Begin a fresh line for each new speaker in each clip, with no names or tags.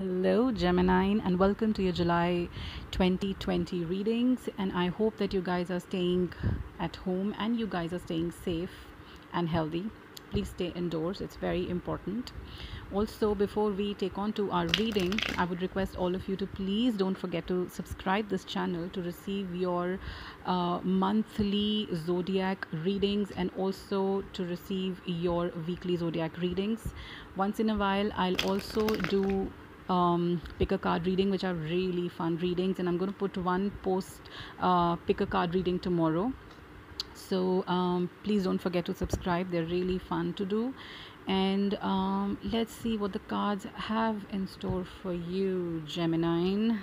Hello, Gemini, and welcome to your July 2020 readings. And I hope that you guys are staying at home and you guys are staying safe and healthy. Please stay indoors, it's very important. Also, before we take on to our reading, I would request all of you to please don't forget to subscribe this channel to receive your monthly zodiac readings and also to receive your weekly zodiac readings. Once in a while, I'll also do pick a card reading, which are really fun readings, and I'm going to put one post pick a card reading tomorrow. So please don't forget to subscribe, they're really fun to do. And let's see what the cards have in store for you, Gemini.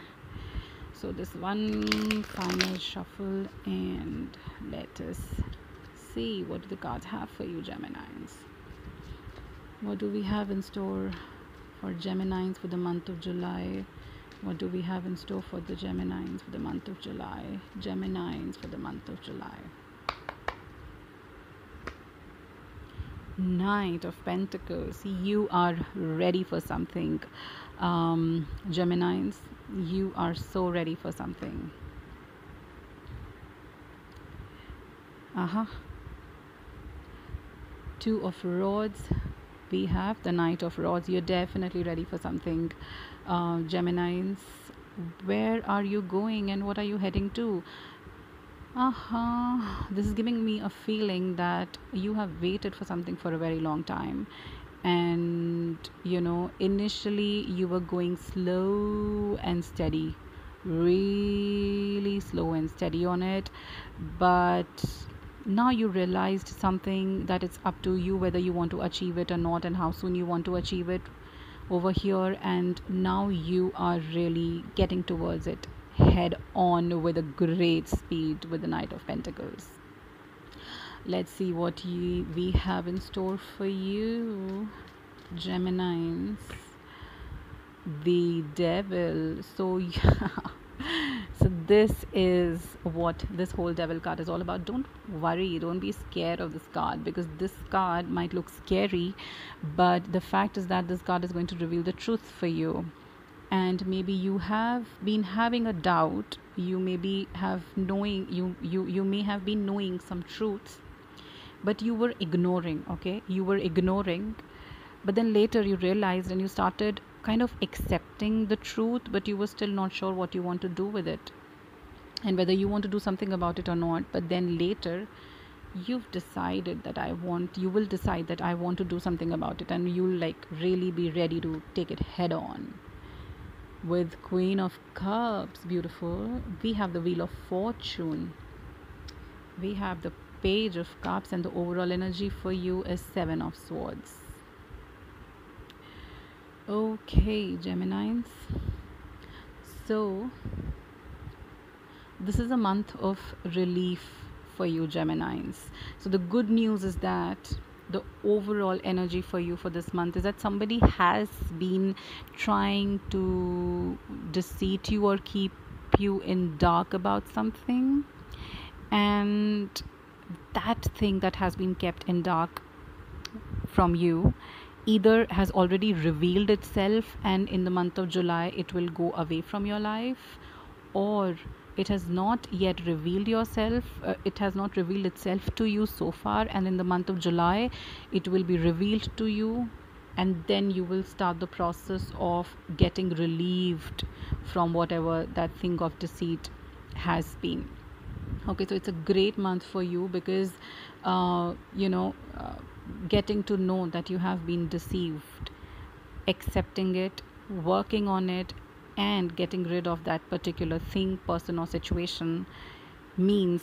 So this one final shuffle, and let us see what the cards have for you, Geminis. What do we have in store for Geminis for the month of July? What do we have in store for the Geminis for the month of July? Geminis for the month of July. Knight of Pentacles. You are ready for something. Geminis, you are so ready for something. Two of Rods. We have the Knight of Rods. You're definitely ready for something. Geminis, where are you going and what are you heading to? This is giving me a feeling that you have waited for something for a very long time, and initially you were going slow and steady, really slow and steady on it, but now you realized something, that it's up to you whether you want to achieve it or not, and how soon you want to achieve it over here. And now you are really getting towards it head on with a great speed with the Knight of Pentacles. Let's see what we have in store for you, Geminis. The Devil. So yeah. So this is what this whole Devil card is all about. Don't worry, don't be scared of this card, because this card might look scary, but the fact is that this card is going to reveal the truth for you. And maybe you have been having a doubt, you maybe have knowing you may have been knowing some truths, but you were ignoring. Okay, you were ignoring, but then later you realized and you started kind of accepting the truth, but you were still not sure what you want to do with it and whether you want to do something about it or not. But then later you've decided that you will decide that I want to do something about it, and you'll like really be ready to take it head on. With Queen of Cups, beautiful, we have the Wheel of Fortune, we have the Page of Cups, and the overall energy for you is Seven of Swords. Okay, Geminis, so this is a month of relief for you, Geminis. So the good news is that the overall energy for you for this month is that somebody has been trying to deceive you or keep you in dark about something, and that thing that has been kept in dark from you either has already revealed itself, and in the month of July it will go away from your life, or it has not yet revealed it has not revealed itself to you so far, and in the month of July it will be revealed to you, and then you will start the process of getting relieved from whatever that thing of deceit has been. Okay, so it's a great month for you because getting to know that you have been deceived, accepting it, working on it, and getting rid of that particular thing, person, or situation means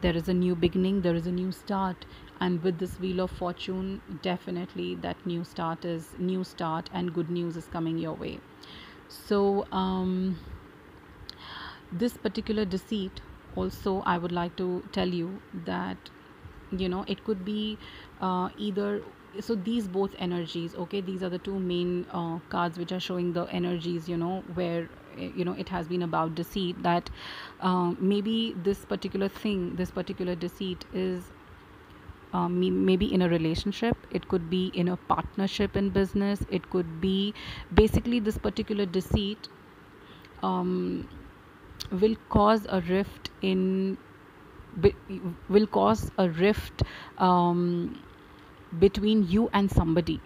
there is a new beginning, there is a new start. And with this Wheel of Fortune, definitely that new start and good news is coming your way. So this particular deceit also, I would like to tell you that it could be either. So these both energies, okay, these are the two main cards which are showing the energies, where it has been about deceit, that maybe this particular thing, this particular deceit is maybe in a relationship, it could be in a partnership in business, it could be basically this particular deceit um, will cause a rift in be- will cause a rift um, between you and somebody.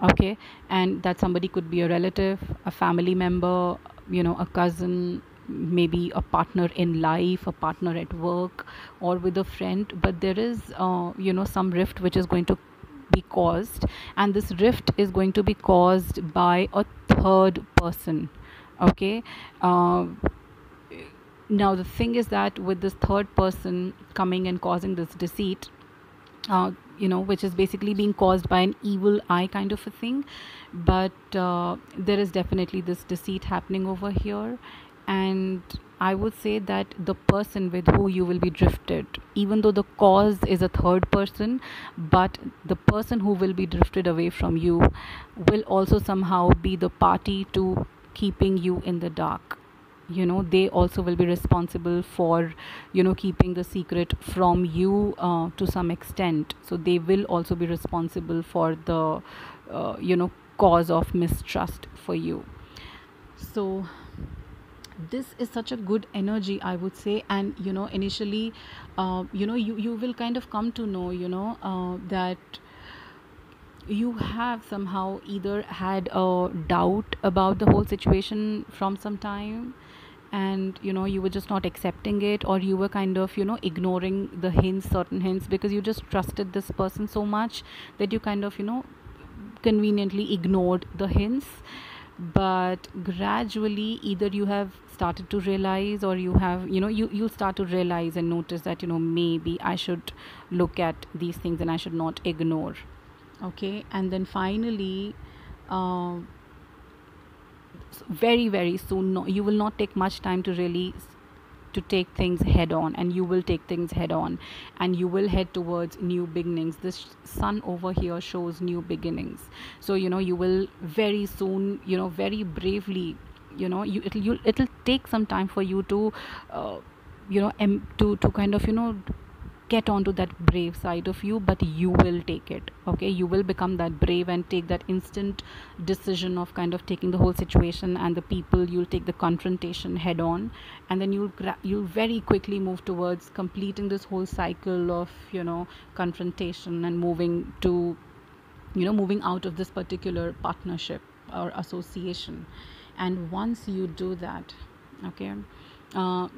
Okay, and that somebody could be a relative, a family member, a cousin, maybe a partner in life, a partner at work, or with a friend. But there is some rift which is going to be caused, and this rift is going to be caused by a third person. Okay. Now the thing is that with this third person coming and causing this deceit, which is basically being caused by an evil eye kind of a thing. But there is definitely this deceit happening over here. And I would say that the person with who you will be drifted, even though the cause is a third person, but the person who will be drifted away from you will also somehow be the party to keeping you in the dark. They also will be responsible for keeping the secret from you to some extent. So they will also be responsible for the cause of mistrust for you. So this is such a good energy, I would say. And initially you will kind of come to know that you have somehow either had a doubt about the whole situation from some time, and you were just not accepting it, or you were kind of ignoring the hints, certain hints, because you just trusted this person so much that you kind of conveniently ignored the hints. But gradually, either you have started to realize, or you have you'll start to realize and notice that maybe I should look at these things and I should not ignore. Okay. And then finally, uh, very very soon, no, you will not take much time to really to take things head on, and you will take things head on, and you will head towards new beginnings. This sun over here shows new beginnings. So you will very soon, very bravely, it'll take some time for you to to kind of get onto that brave side of you, but you will take it. Okay, you will become that brave and take that instant decision of kind of taking the whole situation and the people. You'll take the confrontation head on, and then you'll very quickly move towards completing this whole cycle of confrontation, and moving out of this particular partnership or association. And once you do that, okay,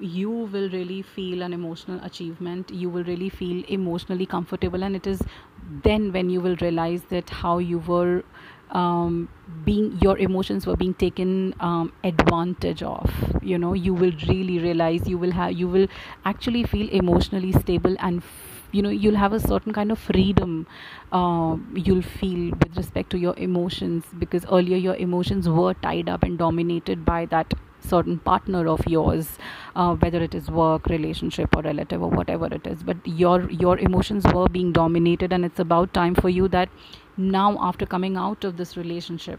you will really feel an emotional achievement. You will really feel emotionally comfortable, and it is then when you will realize that how you were being your emotions were being taken advantage of. You will really realize, you will actually feel emotionally stable, and you'll have a certain kind of freedom you'll feel with respect to your emotions, because earlier your emotions were tied up and dominated by that certain partner of yours, whether it is work, relationship, or relative, or whatever it is. But your emotions were being dominated, and it's about time for you that now, after coming out of this relationship,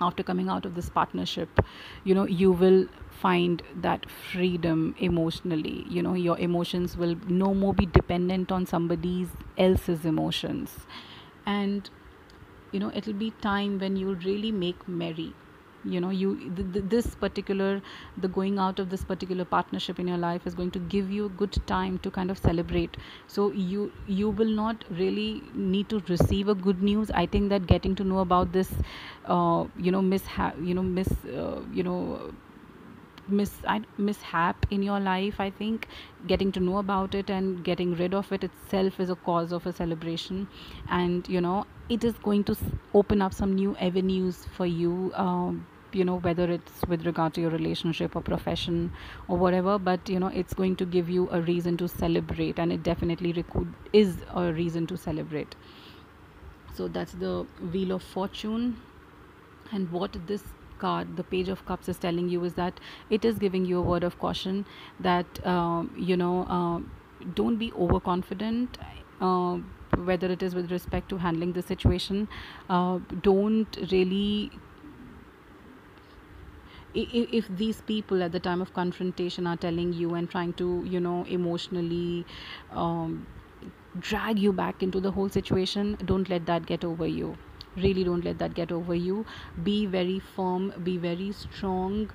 after coming out of this partnership, you will find that freedom emotionally. Your emotions will no more be dependent on somebody else's emotions. And it'll be time when you'll really make merry. This particular, the going out of this particular partnership in your life is going to give you a good time to kind of celebrate. So you will not really need to receive a good news. I think that getting to know about this mishap, mishap in your life, I think getting to know about it and getting rid of it itself is a cause of a celebration. And it is going to open up some new avenues for you, whether it's with regard to your relationship or profession or whatever. But it's going to give you a reason to celebrate, and it definitely is a reason to celebrate. So that's the Wheel of Fortune. And what this card, the Page of Cups, is telling you is that it is giving you a word of caution that don't be overconfident, whether it is with respect to handling the situation. Don't really, if these people at the time of confrontation are telling you and trying to emotionally drag you back into the whole situation. Don't let that get over you. Really, don't let that get over you. Be very firm, be very strong,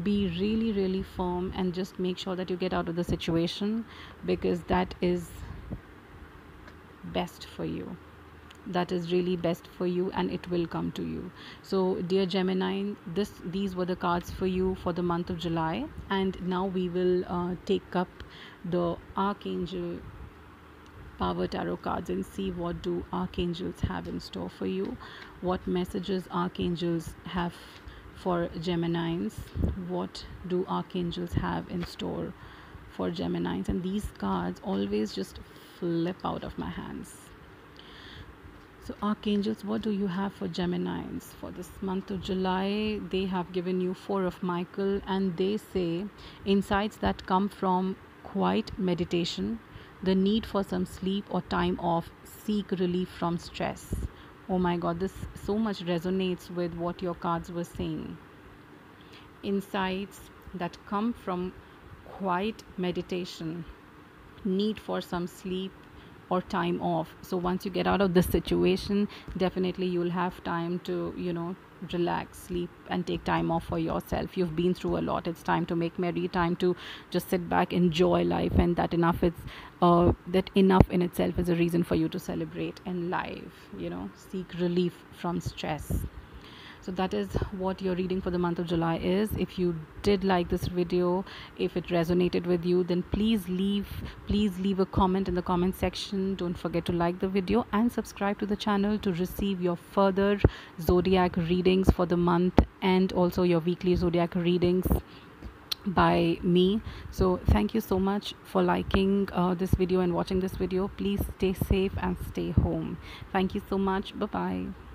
be really, really firm, and just make sure that you get out of the situation, because that is best for you. That is really best for you, and it will come to you. So dear Gemini, these were the cards for you for the month of July. And now we will take up the Archangel Power Tarot cards and see what do archangels have in store for you, what messages archangels have for Geminis, what do archangels have in store for Geminis. And these cards always just flip out of my hands. So archangels, what do you have for Geminis for this month of July? They have given you 4 of Michael, and they say insights that come from quiet meditation, the need for some sleep or time off, seek relief from stress. Oh my god, this so much resonates with what your cards were saying. Insights that come from quiet meditation, need for some sleep or time off. So once you get out of this situation, definitely you'll have time to, relax, sleep, and take time off for yourself. You've been through a lot. It's time to make merry, time to just sit back, enjoy life, and that enough in itself is a reason for you to celebrate in life. Seek relief from stress. So that is what your reading for the month of July is. If you did like this video, if it resonated with you, then please leave a comment in the comment section. Don't forget to like the video and subscribe to the channel to receive your further zodiac readings for the month, and also your weekly zodiac readings by me. So thank you so much for liking this video and watching this video. Please stay safe and stay home. Thank you so much. Bye bye.